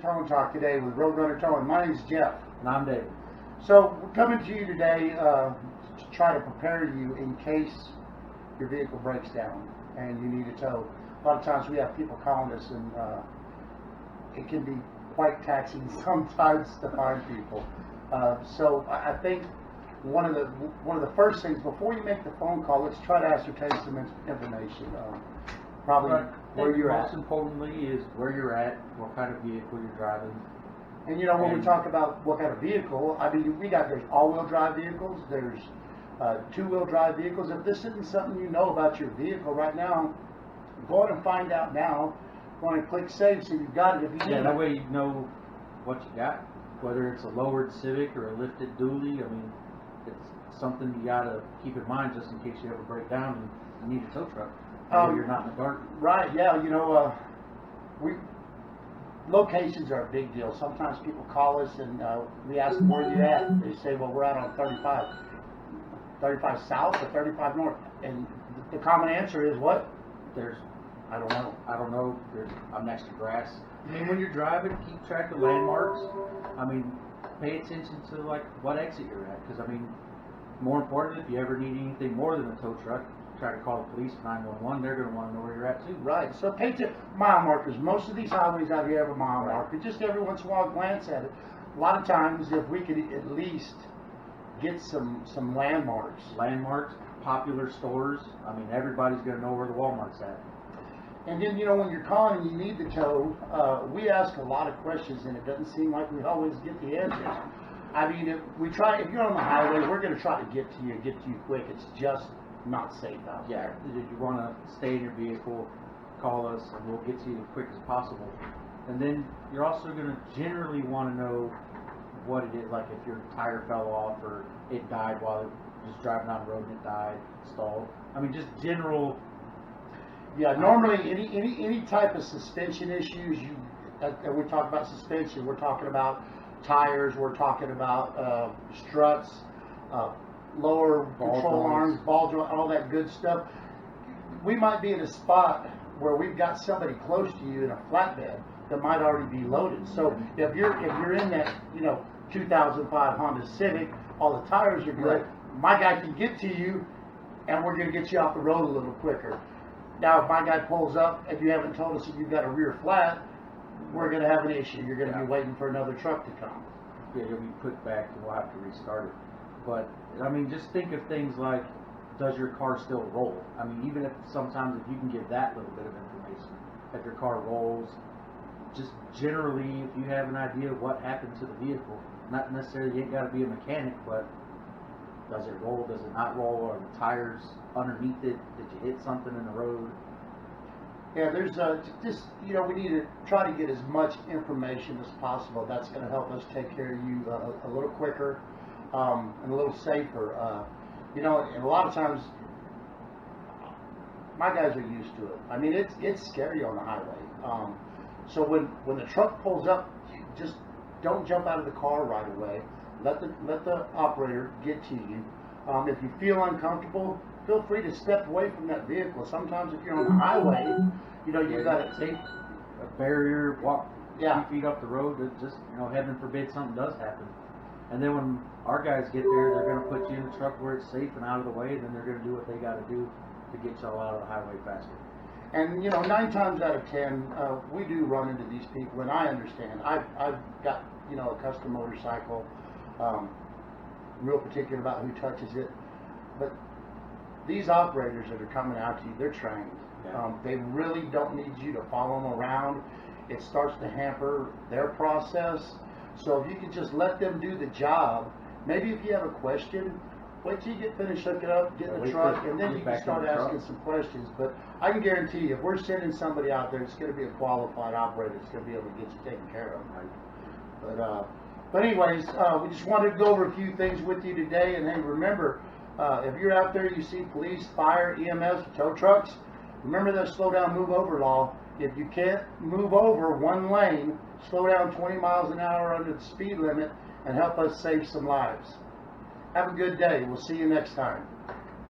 Towing Talk today with Roadrunner Towing. My name's Jeff. And I'm David. So we're coming to you today to try to prepare you in case your vehicle breaks down and you need a tow. A lot of times we have people calling us and it can be quite taxing sometimes to find people. So I think one of the first things before you make the phone call, let's try to ascertain some information. Probably where you're at. Most importantly is where you're at, what kind of vehicle you're driving. And you know, when we talk about what kind of vehicle, I mean, there's all-wheel drive vehicles, there's two-wheel drive vehicles. If this isn't something you know about your vehicle right now, go ahead and find out now. Go on and click save so you've got it. If you Yeah, that way you know what you got, whether it's a lowered Civic or a lifted dually. I mean, it's something you gotta keep in mind just in case you ever break down and you need a tow truck. You're not in the dark. Right, yeah, you know, locations are a big deal. Sometimes people call us and we ask them, where are you at? They say, well, we're out on 35. 35 south or 35 north? And the common answer is what? I don't know. I'm next to grass. I mean, when you're driving, keep track of landmarks. I mean, pay attention to like what exit you're at. Because I mean, more importantly, if you ever need anything more than a tow truck, try to call the police, 911. They're going to want to know where you're at too. Right. So pay attention. Mile markers. Most of these highways out here have a mile marker. Just every once in a while, glance at it. A lot of times, if we could at least get some landmarks. Landmarks, popular stores. I mean, everybody's going to know where the Walmart's at. And then, you know, when you're calling and you need the tow, we ask a lot of questions, and it doesn't seem like we always get the answers. I mean, if you're on the highway, we're going to try to get to you quick. It's just not safe out there. Yeah, if you want to stay in your vehicle, call us, and we'll get to you as quick as possible. And then you're also going to generally want to know what it is, like if your tire fell off or it died while it was just driving down the road and it died, stalled. I mean, just general. Yeah, normally any type of suspension issues, and we talk about suspension, we're talking about tires, we're talking about struts, lower control arms, ball joint, all that good stuff. We might be in a spot where we've got somebody close to you in a flatbed that might already be loaded. So if you're in that 2005 Honda Civic, all the tires are good. My guy can get to you, and we're going to get you off the road a little quicker. Now, if my guy pulls up and you haven't told us that you've got a rear flat, we're going to have an issue. You're going to be waiting for another truck to come. Yeah, you'll be put back and we'll have to restart it. But, I mean, just think of things like, does your car still roll? I mean, even if sometimes if you can give that little bit of information, if your car rolls, just generally, if you have an idea of what happened to the vehicle, not necessarily, you ain't got to be a mechanic, but does it roll, does it not roll, are the tires underneath it, did you hit something in the road? Yeah, there's just, we need to try to get as much information as possible. That's going to help us take care of you a little quicker and a little safer. And a lot of times, my guys are used to it. I mean, it's scary on the highway. So when the truck pulls up, just don't jump out of the car right away. Let the operator get to you. If you feel uncomfortable, feel free to step away from that vehicle. Sometimes if you're on the highway, you've got to take a barrier, walk 2 feet up the road. Just heaven forbid something does happen. And then when our guys get there, they're going to put you in a truck where it's safe and out of the way. Then they're going to do what they got to do to get y'all out of the highway faster. And 9 times out of 10, we do run into these people, and I understand. I've got a custom motorcycle. Real particular about who touches it, but these operators that are coming out to you, they're trained. They really don't need you to follow them around. It starts to hamper their process. So if you could just let them do the job, maybe if you have a question, wait till you get finished hooking up, get in the truck, and then you can start asking some questions. But I can guarantee you, if we're sending somebody out there, it's going to be a qualified operator that's going to be able to get you taken care of. Right? But anyways, we just wanted to go over a few things with you today. And hey, remember, if you're out there, you see police, fire, EMS, tow trucks, remember that slow down, move over law. If you can't move over one lane, slow down 20 miles an hour under the speed limit and help us save some lives. Have a good day. We'll see you next time.